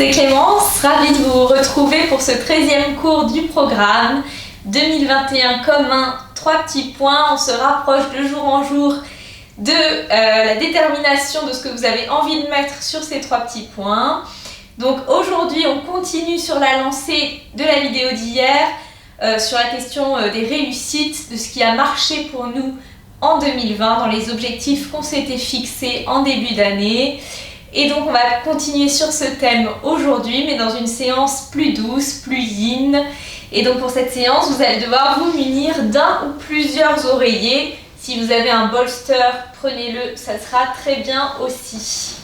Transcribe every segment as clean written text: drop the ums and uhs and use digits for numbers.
c'est Clémence, ravie de vous retrouver pour ce 13e cours du programme 2021 commun, 3 petits points. On se rapproche de jour en jour de la détermination de ce que vous avez envie de mettre sur ces 3 petits points. Donc aujourd'hui, on continue sur la lancée de la vidéo d'hier, sur la question des réussites, de ce qui a marché pour nous en 2020 dans les objectifs qu'on s'était fixés en début d'année. Et donc on va continuer sur ce thème aujourd'hui, mais dans une séance plus douce, plus yin. Et donc pour cette séance, vous allez devoir vous munir d'un ou plusieurs oreillers. Si vous avez un bolster, prenez-le, ça sera très bien aussi.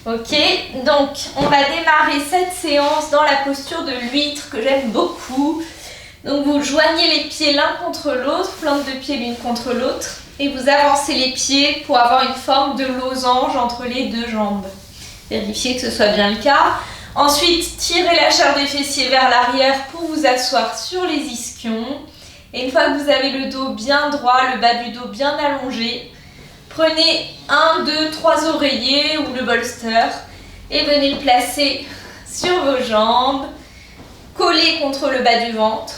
Ok, donc on va démarrer cette séance dans la posture de l'huître que j'aime beaucoup. Donc vous joignez les pieds l'un contre l'autre, plantes de pied l'une contre l'autre, et vous avancez les pieds pour avoir une forme de losange entre les deux jambes. Vérifiez que ce soit bien le cas. Ensuite, tirez la chair des fessiers vers l'arrière pour vous asseoir sur les ischions. Et une fois que vous avez le dos bien droit, le bas du dos bien allongé, prenez 1, 2, 3 oreillers ou le bolster et venez le placer sur vos jambes, collé contre le bas du ventre.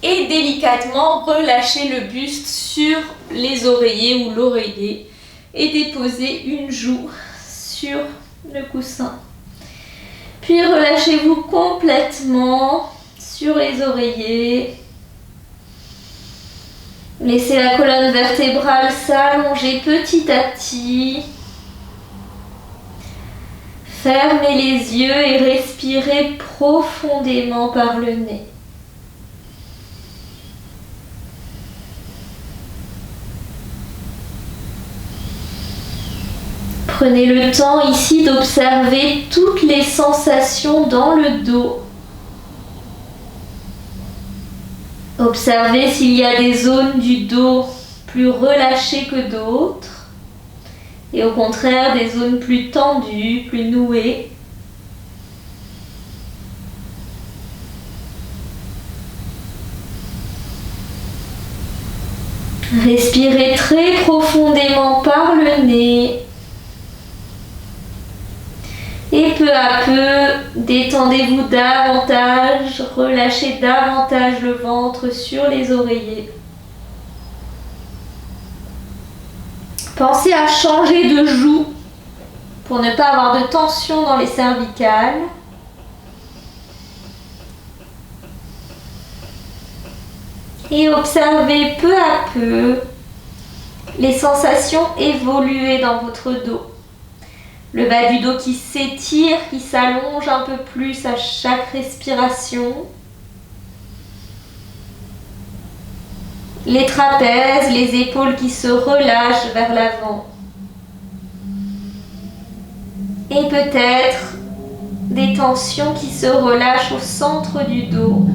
Et délicatement relâchez le buste sur les oreillers ou l'oreiller et déposez une joue sur le coussin. Puis relâchez-vous complètement sur les oreillers. Laissez la colonne vertébrale s'allonger petit à petit. Fermez les yeux et respirez profondément par le nez. Prenez le temps ici d'observer toutes les sensations dans le dos. Observez s'il y a des zones du dos plus relâchées que d'autres et au contraire des zones plus tendues, plus nouées. Respirez très profondément par le nez. Et peu à peu, détendez-vous davantage, relâchez davantage le ventre sur les oreillers. Pensez à changer de joue pour ne pas avoir de tension dans les cervicales. Et observez peu à peu les sensations évoluer dans votre dos. Le bas du dos qui s'étire, qui s'allonge un peu plus à chaque respiration. Les trapèzes, les épaules qui se relâchent vers l'avant. Et peut-être des tensions qui se relâchent au centre du dos.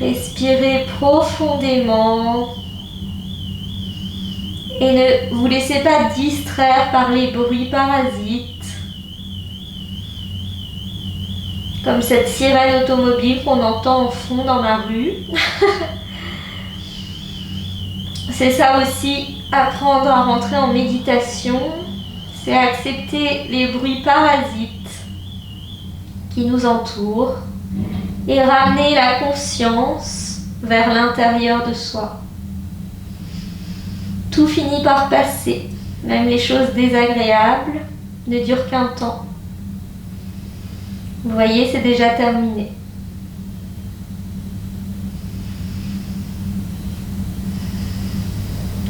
Respirez profondément et ne vous laissez pas distraire par les bruits parasites, comme cette sirène automobile qu'on entend au fond dans la rue. C'est ça aussi, apprendre à rentrer en méditation, c'est accepter les bruits parasites qui nous entourent et ramener la conscience vers l'intérieur de soi. Tout finit par passer, même les choses désagréables ne durent qu'un temps. Vous voyez, c'est déjà terminé.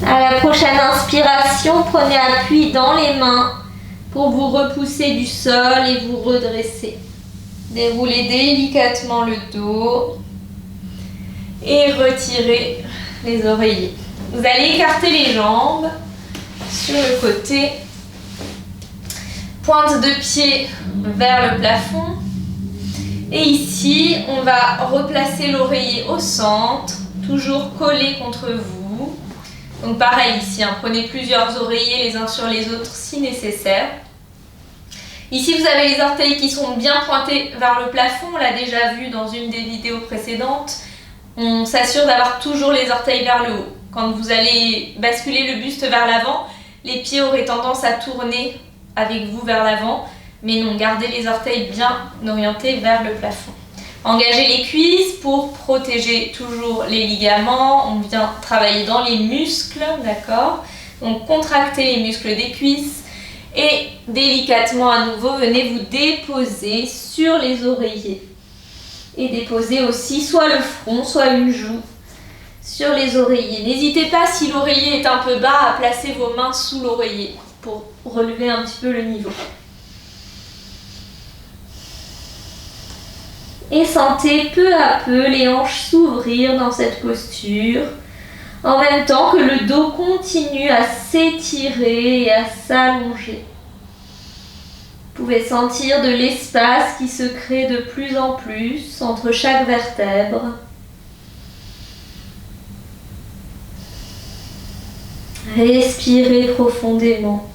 À la prochaine inspiration, prenez appui dans les mains pour vous repousser du sol et vous redresser. Déroulez délicatement le dos et retirez les oreillers. Vous allez écarter les jambes sur le côté, pointe de pied vers le plafond. Et ici, on va replacer l'oreiller au centre, toujours collé contre vous. Donc pareil ici, prenez plusieurs oreillers les uns sur les autres si nécessaire. Ici, vous avez les orteils qui sont bien pointés vers le plafond. On l'a déjà vu dans une des vidéos précédentes. On s'assure d'avoir toujours les orteils vers le haut. quand vous allez basculer le buste vers l'avant, les pieds auraient tendance à tourner avec vous vers l'avant, mais non, gardez les orteils bien orientés vers le plafond. Engagez les cuisses pour protéger toujours les ligaments. On vient travailler dans les muscles, d'accord? Donc contractez les muscles des cuisses et délicatement à nouveau, venez vous déposer sur les oreillers. Et déposez aussi soit le front, soit une joue sur les oreillers. N'hésitez pas, si l'oreiller est un peu bas, à placer vos mains sous l'oreiller pour relever un petit peu le niveau. Et sentez peu à peu les hanches s'ouvrir dans cette posture, en même temps que le dos continue à s'étirer et à s'allonger. Vous pouvez sentir de l'espace qui se crée de plus en plus entre chaque vertèbre. Respirez profondément.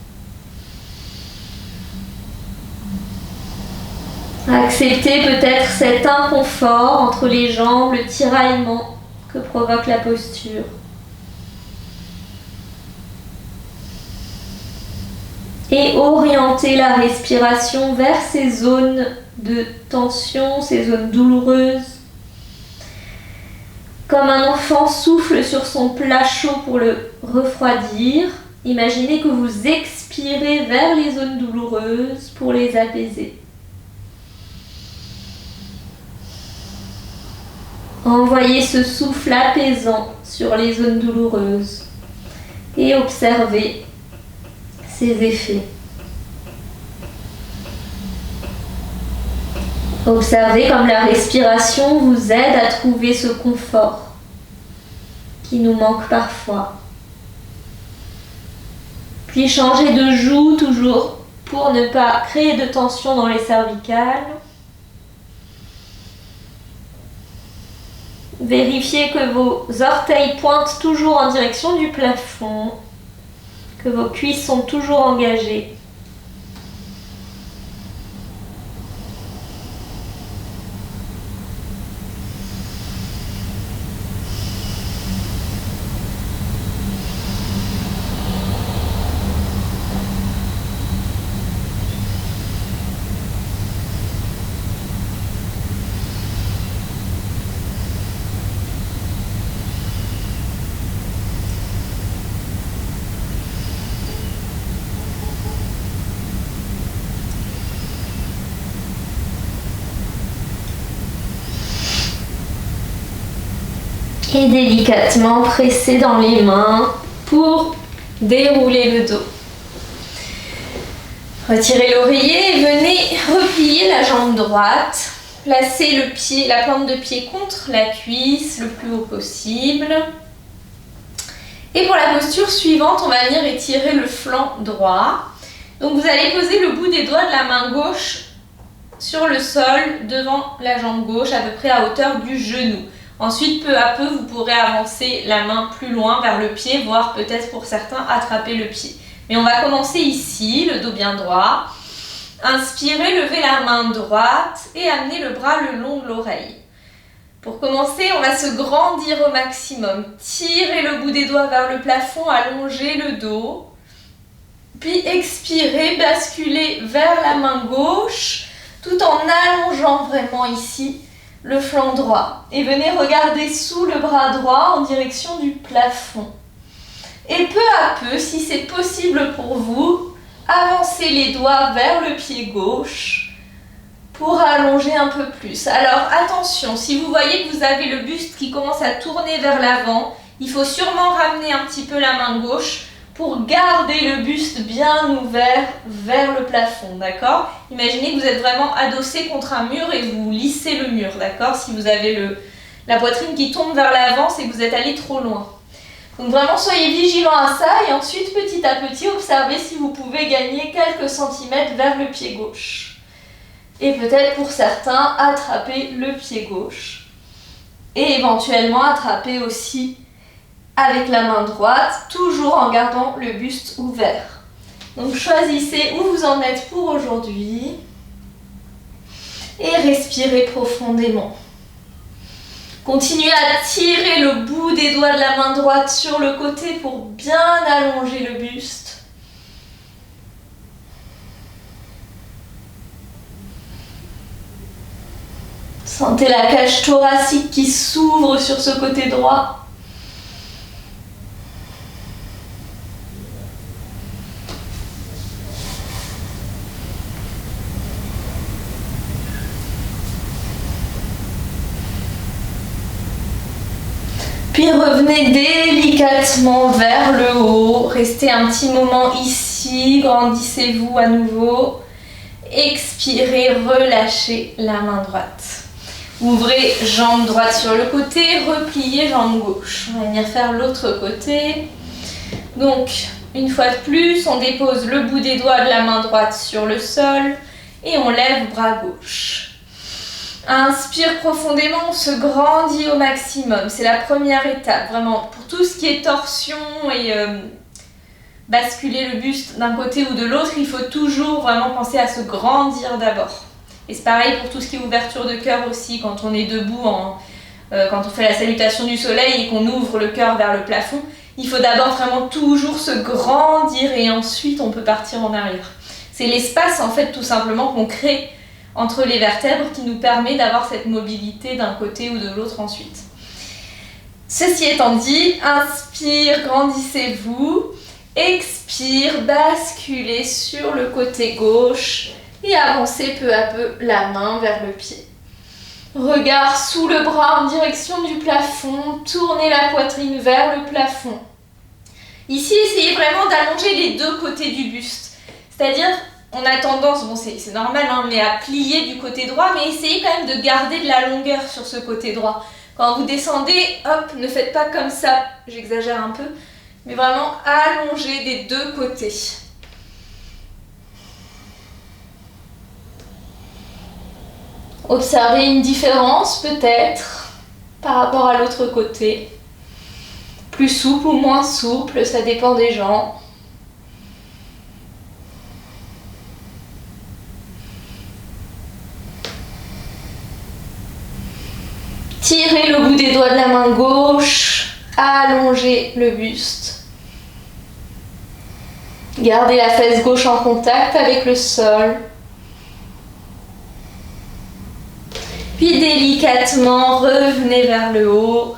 Acceptez peut-être cet inconfort entre les jambes, le tiraillement que provoque la posture. Et orientez la respiration vers ces zones de tension, ces zones douloureuses. Comme un enfant souffle sur son plat chaud pour le refroidir, imaginez que vous expirez vers les zones douloureuses pour les apaiser. Envoyez ce souffle apaisant sur les zones douloureuses et observez ses effets. Observez comme la respiration vous aide à trouver ce confort qui nous manque parfois. Puis changez de joue toujours pour ne pas créer de tension dans les cervicales. Vérifiez que vos orteils pointent toujours en direction du plafond, que vos cuisses sont toujours engagées. Et délicatement pressez dans les mains pour dérouler le dos. Retirez l'oreiller et venez replier la jambe droite. Placez le pied, la plante de pied contre la cuisse le plus haut possible. Et pour la posture suivante, on va venir étirer le flanc droit. Donc vous allez poser le bout des doigts de la main gauche sur le sol devant la jambe gauche, à peu près à hauteur du genou. Ensuite, peu à peu, vous pourrez avancer la main plus loin vers le pied, voire peut-être pour certains attraper le pied. Mais on va commencer ici, le dos bien droit. Inspirez, levez la main droite et amenez le bras le long de l'oreille. Pour commencer, on va se grandir au maximum. Tirez le bout des doigts vers le plafond, allongez le dos. Puis expirez, basculez vers la main gauche, tout en allongeant vraiment ici le flanc droit. Et venez regarder sous le bras droit en direction du plafond. Et peu à peu, si c'est possible pour vous, avancez les doigts vers le pied gauche pour allonger un peu plus. Alors attention, si vous voyez que vous avez le buste qui commence à tourner vers l'avant, il faut sûrement ramener un petit peu la main gauche pour garder le buste bien ouvert vers le plafond, d'accord? Imaginez que vous êtes vraiment adossé contre un mur et vous lissez le mur, d'accord? Si vous avez la poitrine qui tombe vers l'avant, c'est que vous êtes allé trop loin. Donc vraiment, soyez vigilants à ça et ensuite, petit à petit, observez si vous pouvez gagner quelques centimètres vers le pied gauche. Et peut-être pour certains, attraper le pied gauche. Et éventuellement, attraper aussi avec la main droite, toujours en gardant le buste ouvert. Donc choisissez où vous en êtes pour aujourd'hui et respirez profondément. Continuez à tirer le bout des doigts de la main droite sur le côté pour bien allonger le buste. Sentez la cage thoracique qui s'ouvre sur ce côté droit. Puis revenez délicatement vers le haut. Restez un petit moment ici. Grandissez-vous à nouveau. Expirez, relâchez la main droite. Ouvrez jambe droite sur le côté. Repliez jambe gauche. On va venir faire l'autre côté. Donc, une fois de plus, on dépose le bout des doigts de la main droite sur le sol. Et on lève bras gauche. Inspire profondément, on se grandit au maximum. C'est la première étape, vraiment. Pour tout ce qui est torsion et basculer le buste d'un côté ou de l'autre, il faut toujours vraiment penser à se grandir d'abord. Et c'est pareil pour tout ce qui est ouverture de cœur aussi, quand on est debout, quand on fait la salutation du soleil et qu'on ouvre le cœur vers le plafond. Il faut d'abord vraiment toujours se grandir et ensuite on peut partir en arrière. C'est l'espace en fait tout simplement qu'on crée entre les vertèbres qui nous permet d'avoir cette mobilité d'un côté ou de l'autre ensuite. Ceci étant dit, inspire, grandissez-vous, expire, basculez sur le côté gauche et avancez peu à peu la main vers le pied. Regard sous le bras en direction du plafond, tournez la poitrine vers le plafond. Ici, essayez vraiment d'allonger les deux côtés du buste, c'est-à-dire on a tendance, bon c'est normal, hein, mais à plier du côté droit, mais essayez quand même de garder de la longueur sur ce côté droit. Quand vous descendez, hop, ne faites pas comme ça, j'exagère un peu, mais vraiment allongez des deux côtés. Observez une différence peut-être par rapport à l'autre côté. Plus souple ou moins souple, ça dépend des gens. Tirez le bout des doigts de la main gauche, allongez le buste. Gardez la fesse gauche en contact avec le sol. Puis délicatement, revenez vers le haut.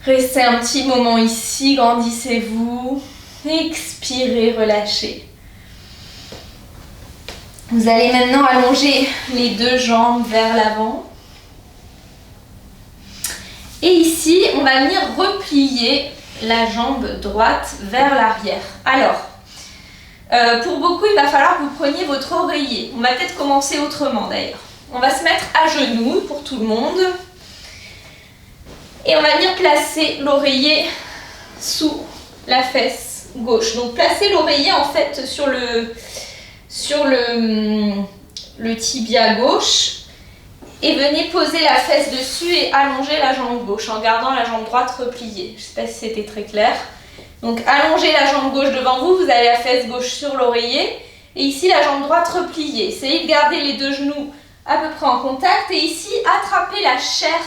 Restez un petit moment ici, grandissez-vous. Expirez, relâchez. Vous allez maintenant allonger les deux jambes vers l'avant. Et ici, on va venir replier la jambe droite vers l'arrière. Alors, pour beaucoup, il va falloir que vous preniez votre oreiller. On va peut-être commencer autrement d'ailleurs. On va se mettre à genoux pour tout le monde. Et on va venir placer l'oreiller sous la fesse gauche. Donc placez l'oreiller en fait sur le tibia gauche. Et venez poser la fesse dessus et allonger la jambe gauche en gardant la jambe droite repliée. Je ne sais pas si c'était très clair. Donc allongez la jambe gauche devant vous, vous avez la fesse gauche sur l'oreiller. Et ici la jambe droite repliée. Essayez de garder les deux genoux à peu près en contact. Et ici, attrapez la chair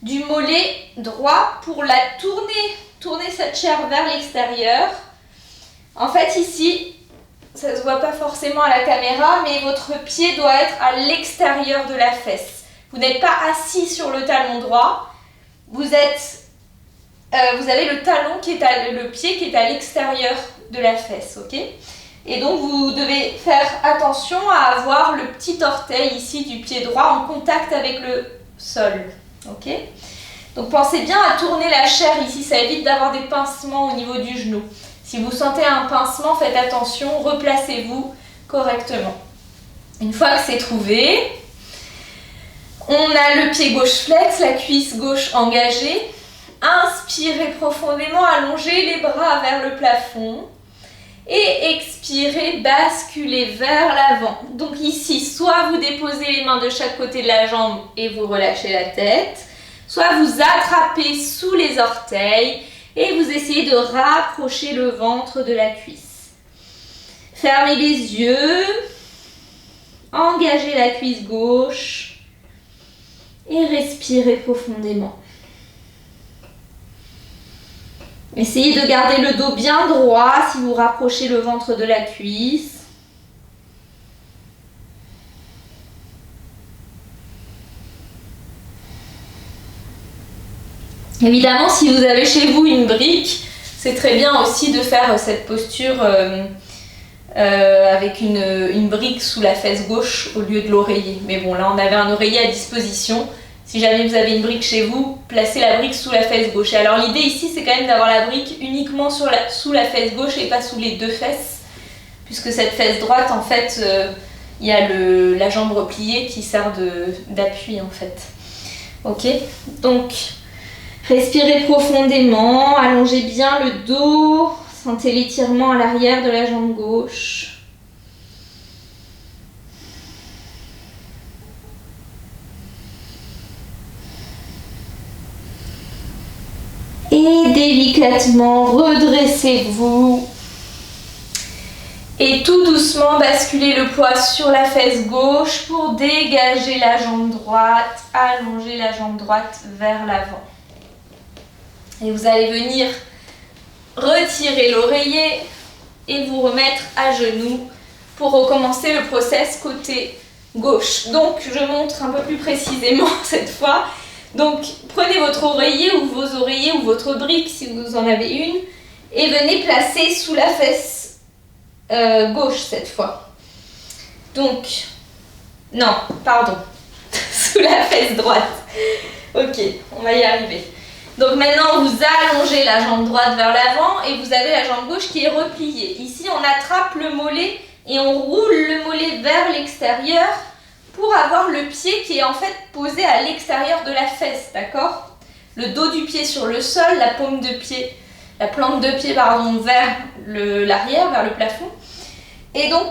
du mollet droit pour la tourner. Tournez cette chair vers l'extérieur. En fait ici, ça ne se voit pas forcément à la caméra, mais votre pied doit être à l'extérieur de la fesse. Vous n'êtes pas assis sur le talon droit, vous avez le talon le pied qui est à l'extérieur de la fesse, ok? Et donc vous devez faire attention à avoir le petit orteil ici du pied droit en contact avec le sol, ok? Donc pensez bien à tourner la chair ici, ça évite d'avoir des pincements au niveau du genou. Si vous sentez un pincement, faites attention, replacez-vous correctement. Une fois que c'est trouvé, on a le pied gauche flex, la cuisse gauche engagée. Inspirez profondément, allongez les bras vers le plafond. Et expirez, basculez vers l'avant. Donc ici, soit vous déposez les mains de chaque côté de la jambe et vous relâchez la tête, soit vous attrapez sous les orteils et vous essayez de rapprocher le ventre de la cuisse. Fermez les yeux, engagez la cuisse gauche Et respirez profondément. Essayez de garder le dos bien droit si vous rapprochez le ventre de la cuisse. Évidemment, si vous avez chez vous une brique, c'est très bien aussi de faire cette posture avec une brique sous la fesse gauche au lieu de l'oreiller. Mais bon, là on avait un oreiller à disposition. Si jamais vous avez une brique chez vous, placez la brique sous la fesse gauche. Et alors l'idée ici, c'est quand même d'avoir la brique uniquement sous la fesse gauche et pas sous les deux fesses. Puisque cette fesse droite, en fait, il y a la jambe repliée qui sert d'appui en fait. Ok, donc respirez profondément, allongez bien le dos, sentez l'étirement à l'arrière de la jambe gauche. Et délicatement, redressez-vous. Et tout doucement, basculez le poids sur la fesse gauche pour dégager la jambe droite, allonger la jambe droite vers l'avant. Et vous allez venir retirer l'oreiller et vous remettre à genoux pour recommencer le process côté gauche. Donc, je montre un peu plus précisément cette fois. Donc, prenez votre oreiller ou vos oreillers ou votre brique si vous en avez une et venez placer sous la fesse gauche cette fois. Donc, non, pardon, sous la fesse droite. Ok, on va y arriver. Donc maintenant, vous allongez la jambe droite vers l'avant et vous avez la jambe gauche qui est repliée. Ici, on attrape le mollet et on roule le mollet vers l'extérieur pour avoir le pied qui est en fait posé à l'extérieur de la fesse, d'accord? Le dos du pied sur le sol, la plante de pied vers l'arrière, vers le plafond. Et donc,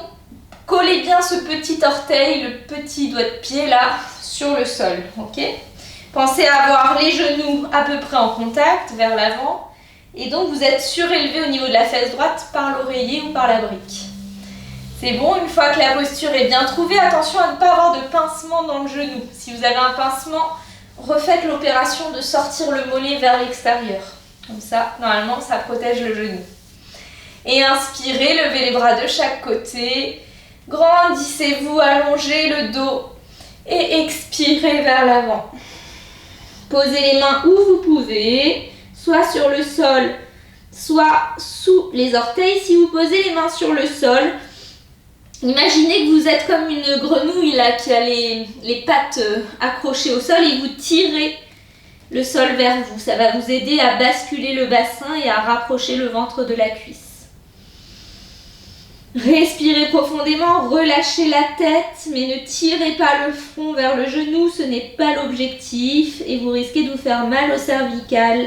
collez bien ce petit orteil, le petit doigt de pied là, sur le sol, ok? Pensez à avoir les genoux à peu près en contact vers l'avant. Et donc, vous êtes surélevé au niveau de la fesse droite par l'oreiller ou par la brique. C'est bon, une fois que la posture est bien trouvée, attention à ne pas avoir de pincement dans le genou. Si vous avez un pincement, refaites l'opération de sortir le mollet vers l'extérieur. Comme ça, normalement, ça protège le genou. Et inspirez, levez les bras de chaque côté. Grandissez-vous, allongez le dos. Et expirez vers l'avant. Posez les mains où vous pouvez, soit sur le sol, soit sous les orteils. Si vous posez les mains sur le sol, imaginez que vous êtes comme une grenouille là, qui a les pattes accrochées au sol et vous tirez le sol vers vous. Ça va vous aider à basculer le bassin et à rapprocher le ventre de la cuisse. Respirez profondément, relâchez la tête, mais ne tirez pas le front vers le genou, ce n'est pas l'objectif et vous risquez de vous faire mal au cervical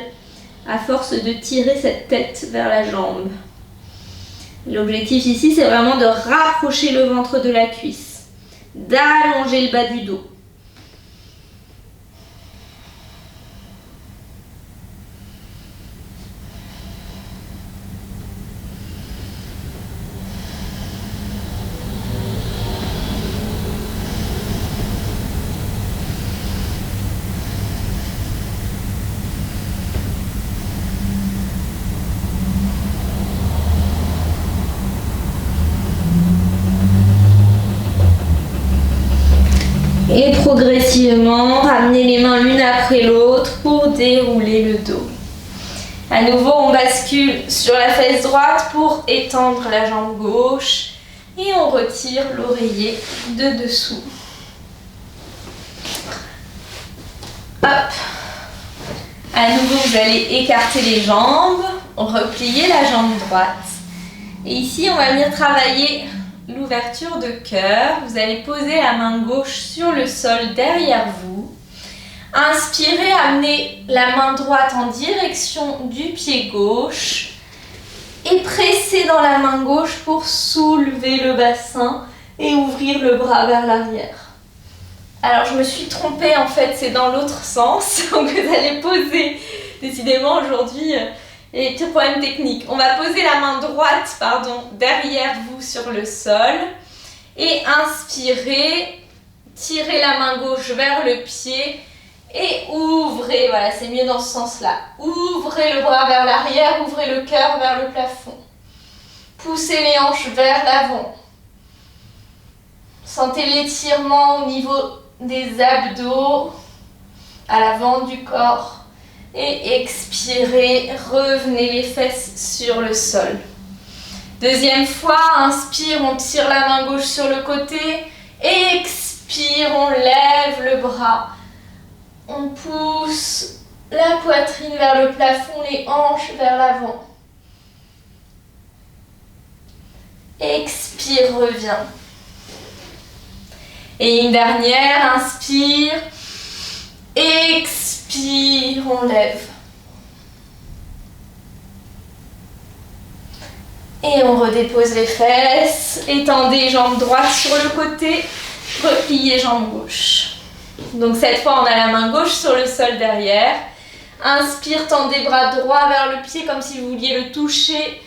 à force de tirer cette tête vers la jambe. L'objectif ici, c'est vraiment de rapprocher le ventre de la cuisse, d'allonger le bas du dos. Et progressivement, ramenez les mains l'une après l'autre pour dérouler le dos. À nouveau, on bascule sur la fesse droite pour étendre la jambe gauche et on retire l'oreiller de dessous. Hop. À nouveau, vous allez écarter les jambes, replier la jambe droite. Et ici, on va venir travailler l'ouverture de cœur. Vous allez poser la main gauche sur le sol derrière vous. Inspirez, amenez la main droite en direction du pied gauche et pressez dans la main gauche pour soulever le bassin et ouvrir le bras vers l'arrière. Alors je me suis trompée en fait, c'est dans l'autre sens. Donc vous allez poser, décidément aujourd'hui, il y a des petits problèmes techniques. On va poser la main droite, derrière vous sur le sol et inspirez, tirez la main gauche vers le pied Et ouvrez, voilà, c'est mieux dans ce sens-là. Ouvrez le bras vers l'arrière, ouvrez le cœur vers le plafond. Poussez les hanches vers l'avant. Sentez l'étirement au niveau des abdos, à l'avant du corps. Et expirez, revenez les fesses sur le sol. Deuxième fois, inspire, on tire la main gauche sur le côté. Expire, on lève le bras. On pousse la poitrine vers le plafond, les hanches vers l'avant. Expire, reviens. Et une dernière, inspire. Expire, on lève. Et on redépose les fesses. Étendez jambes droites sur le côté. Repliez jambes gauche. Donc cette fois, on a la main gauche sur le sol derrière. Inspire, tendez bras droit vers le pied comme si vous vouliez le toucher.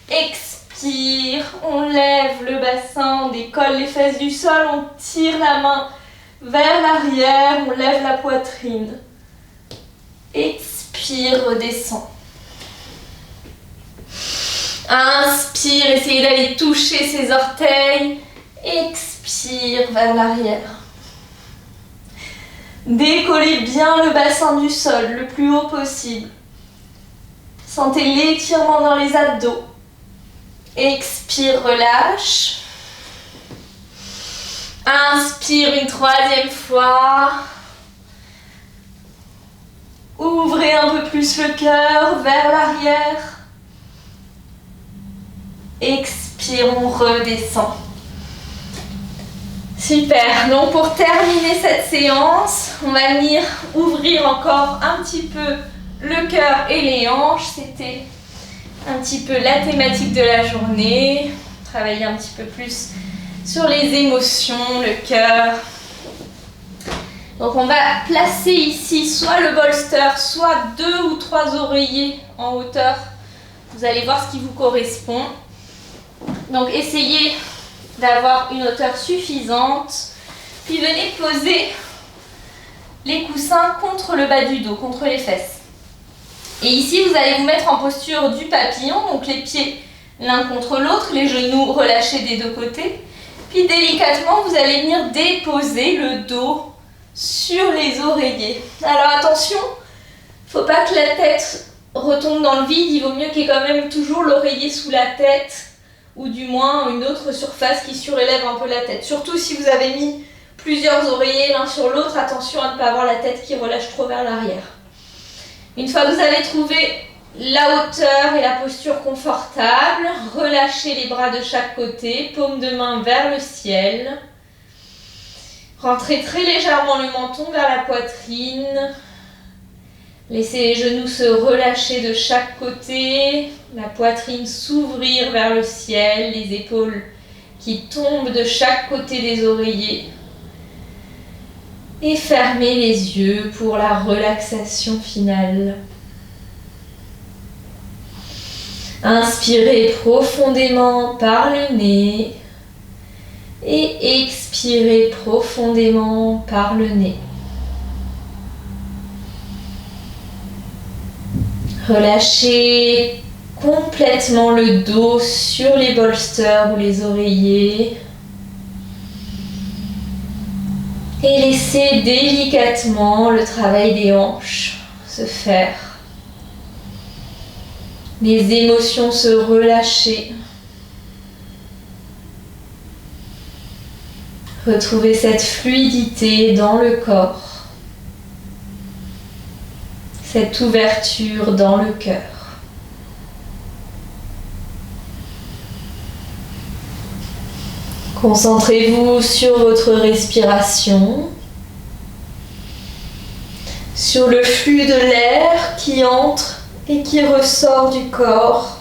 Expire, on lève le bassin, on décolle les fesses du sol, on tire la main vers l'arrière, on lève la poitrine. Expire, redescend. Inspire, essayez d'aller toucher ses orteils. Expire vers l'arrière. Décollez bien le bassin du sol le plus haut possible. Sentez l'étirement dans les abdos. Expire, relâche. Inspire une troisième fois. Ouvrez un peu plus le cœur vers l'arrière. Expire, on redescend. Super, donc pour terminer cette séance, on va venir ouvrir encore un petit peu le cœur et les hanches. C'était un petit peu la thématique de la journée. Travailler un petit peu plus sur les émotions, le cœur. Donc on va placer ici soit le bolster, soit 2 ou 3 oreillers en hauteur. Vous allez voir ce qui vous correspond. Donc essayez d'avoir une hauteur suffisante. Puis venez poser les coussins contre le bas du dos, contre les fesses. Et ici, vous allez vous mettre en posture du papillon, donc les pieds l'un contre l'autre, les genoux relâchés des deux côtés. Puis délicatement, vous allez venir déposer le dos sur les oreillers. Alors attention, il ne faut pas que la tête retombe dans le vide, il vaut mieux qu'il y ait quand même toujours l'oreiller sous la tête, ou du moins une autre surface qui surélève un peu la tête. Surtout si vous avez mis plusieurs oreillers l'un sur l'autre, attention à ne pas avoir la tête qui relâche trop vers l'arrière. Une fois que vous avez trouvé la hauteur et la posture confortable, relâchez les bras de chaque côté, paume de main vers le ciel. Rentrez très légèrement le menton vers la poitrine. Laissez les genoux se relâcher de chaque côté, la poitrine s'ouvrir vers le ciel, les épaules qui tombent de chaque côté des oreillers. Et fermez les yeux pour la relaxation finale. Inspirez profondément par le nez et expirez profondément par le nez. Relâchez complètement le dos sur les bolsters ou les oreillers. Et laissez délicatement le travail des hanches se faire. Les émotions se relâcher. Retrouvez cette fluidité dans le corps. Cette ouverture dans le cœur. Concentrez-vous sur votre respiration, sur le flux de l'air qui entre et qui ressort du corps.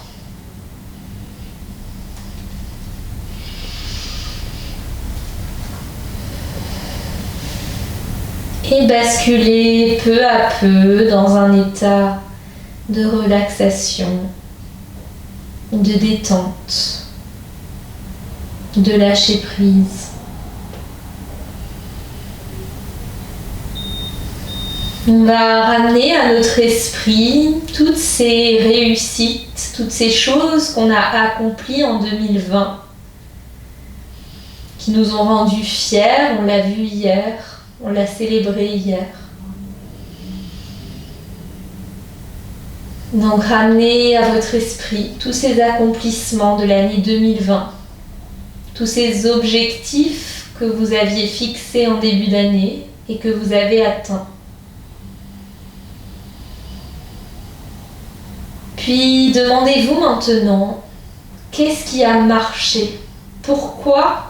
Et basculez peu à peu dans un état de relaxation, de détente, de lâcher prise. On va ramener à notre esprit toutes ces réussites, toutes ces choses qu'on a accomplies en 2020, qui nous ont rendus fiers. On l'a vu hier, on l'a célébré hier. Donc ramenez à votre esprit tous ces accomplissements de l'année 2020, tous ces objectifs que vous aviez fixés en début d'année et que vous avez atteints. Puis demandez-vous maintenant, qu'est-ce qui a marché? Pourquoi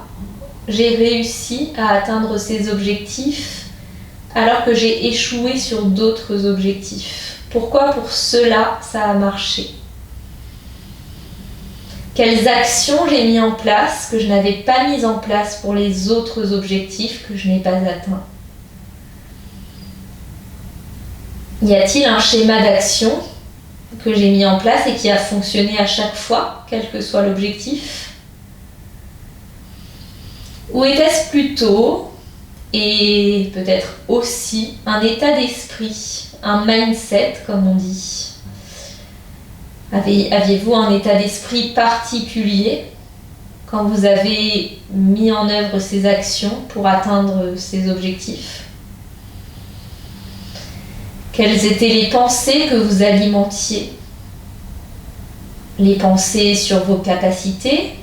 j'ai réussi à atteindre ces objectifs alors que j'ai échoué sur d'autres objectifs? Pourquoi pour cela ça a marché? Quelles actions j'ai mis en place que je n'avais pas mises en place pour les autres objectifs que je n'ai pas atteints? Y a-t-il un schéma d'action que j'ai mis en place et qui a fonctionné à chaque fois, quel que soit l'objectif? Ou était-ce plutôt, et peut-être aussi, un état d'esprit, un mindset comme on dit? Aviez-vous un état d'esprit particulier quand vous avez mis en œuvre ces actions pour atteindre ces objectifs? Quelles étaient les pensées que vous alimentiez? Les pensées sur vos capacités,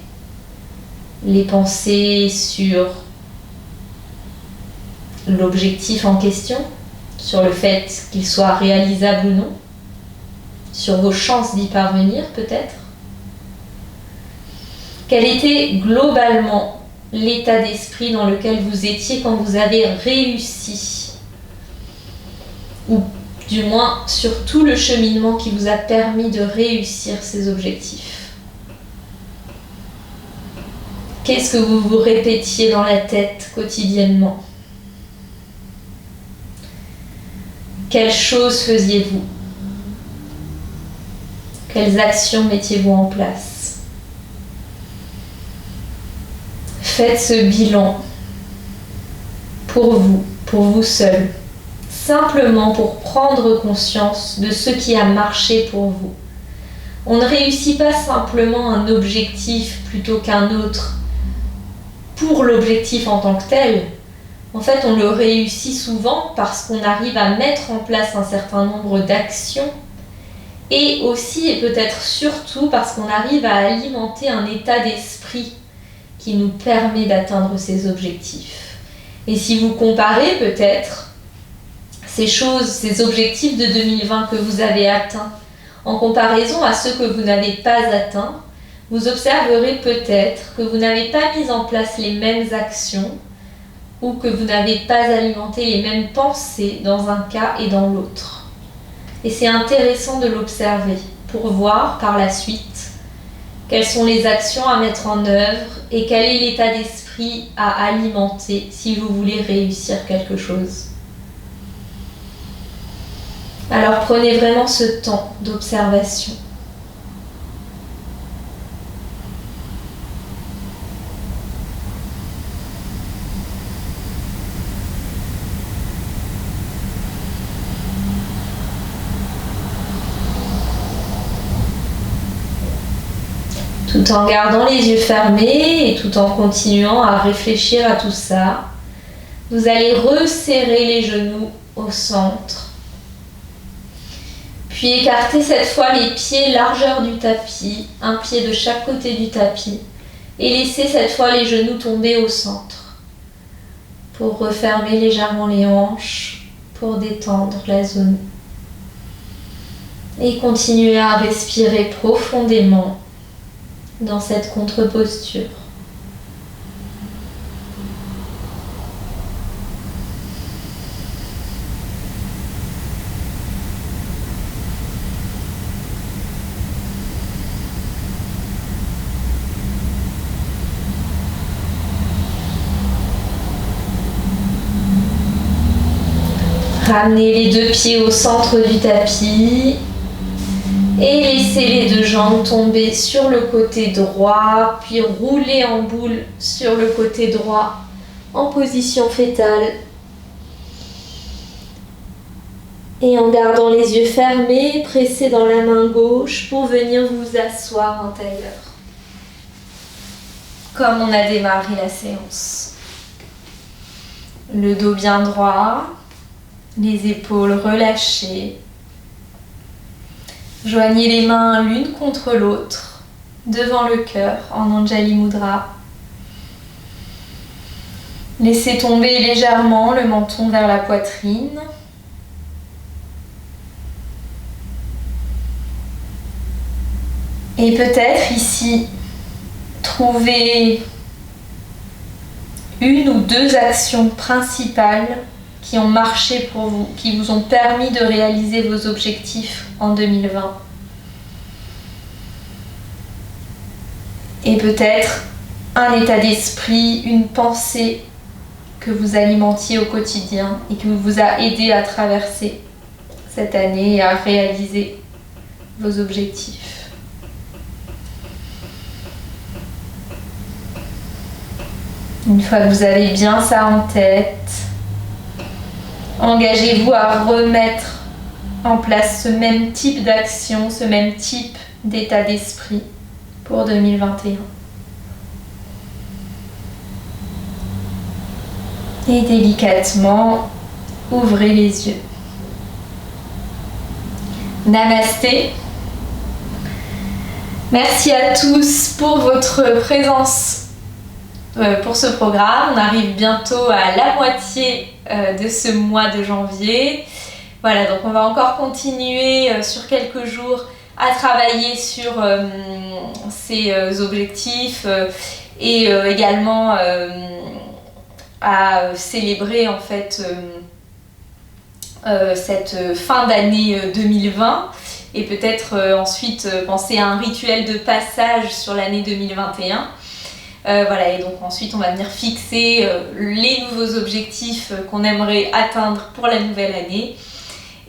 les pensées sur l'objectif en question, sur le fait qu'il soit réalisable ou non, sur vos chances d'y parvenir peut-être. Quel était globalement l'état d'esprit dans lequel vous étiez quand vous avez réussi, ou du moins sur tout le cheminement qui vous a permis de réussir ces objectifs? Qu'est-ce que vous vous répétiez dans la tête quotidiennement? Quelles choses faisiez-vous? Quelles actions mettiez-vous en place? Faites ce bilan pour vous seul. Simplement pour prendre conscience de ce qui a marché pour vous. On ne réussit pas simplement un objectif plutôt qu'un autre pour l'objectif en tant que tel. En fait, on le réussit souvent parce qu'on arrive à mettre en place un certain nombre d'actions et aussi et peut-être surtout parce qu'on arrive à alimenter un état d'esprit qui nous permet d'atteindre ces objectifs. Et si vous comparez peut-être ces objectifs de 2020 que vous avez atteints, en comparaison à ceux que vous n'avez pas atteints, vous observerez peut-être que vous n'avez pas mis en place les mêmes actions ou que vous n'avez pas alimenté les mêmes pensées dans un cas et dans l'autre. Et c'est intéressant de l'observer pour voir par la suite quelles sont les actions à mettre en œuvre et quel est l'état d'esprit à alimenter si vous voulez réussir quelque chose. Alors prenez vraiment ce temps d'observation. Tout en gardant les yeux fermés et tout en continuant à réfléchir à tout ça, vous allez resserrer les genoux au centre. Puis écartez cette fois les pieds largeur du tapis, un pied de chaque côté du tapis, et laissez cette fois les genoux tomber au centre pour refermer légèrement les hanches, pour détendre la zone. Et continuez à respirer profondément dans cette contre-posture. Ramenez les deux pieds au centre du tapis et laissez les deux jambes tomber sur le côté droit, puis roulez en boule sur le côté droit en position fétale. Et en gardant les yeux fermés, pressez dans la main gauche pour venir vous asseoir en tailleur. Comme on a démarré la séance. Le dos bien droit, les épaules relâchées. Joignez les mains l'une contre l'autre, devant le cœur en Anjali Mudra. Laissez tomber légèrement le menton vers la poitrine. Et peut-être ici, trouver une ou deux actions principales qui ont marché pour vous, qui vous ont permis de réaliser vos objectifs en 2020. Et peut-être un état d'esprit, une pensée que vous alimentiez au quotidien et qui vous a aidé à traverser cette année et à réaliser vos objectifs. Une fois que vous avez bien ça en tête, engagez-vous à remettre en place ce même type d'action, ce même type d'état d'esprit pour 2021. Et délicatement, ouvrez les yeux. Namasté. Merci à tous pour votre présence pour ce programme. On arrive bientôt à la moitié de ce mois de janvier. Voilà, donc on va encore continuer sur quelques jours à travailler sur ces objectifs et également à célébrer en fait cette fin d'année 2020 et peut-être ensuite penser à un rituel de passage sur l'année 2021. Voilà, et donc ensuite on va venir fixer les nouveaux objectifs qu'on aimerait atteindre pour la nouvelle année.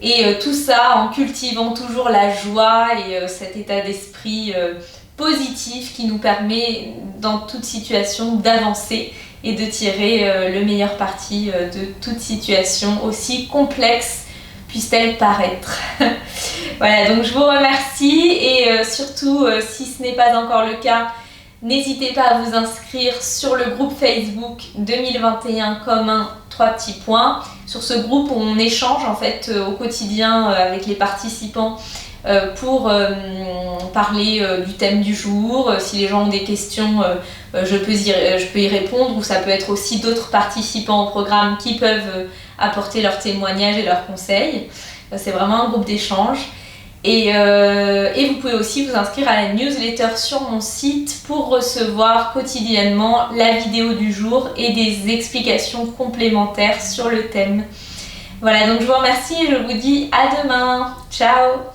Et tout ça en cultivant toujours la joie et cet état d'esprit positif qui nous permet dans toute situation d'avancer et de tirer le meilleur parti de toute situation, aussi complexe puisse-t-elle paraître. Voilà, donc je vous remercie et surtout si ce n'est pas encore le cas, n'hésitez pas à vous inscrire sur le groupe Facebook 2021 commun 3 petits points. Sur ce groupe, on échange en fait au quotidien avec les participants pour parler du thème du jour. Si les gens ont des questions, je peux y répondre, ou ça peut être aussi d'autres participants au programme qui peuvent apporter leurs témoignages et leurs conseils. C'est vraiment un groupe d'échange. Et vous pouvez aussi vous inscrire à la newsletter sur mon site pour recevoir quotidiennement la vidéo du jour et des explications complémentaires sur le thème. Voilà, donc je vous remercie et je vous dis à demain. Ciao!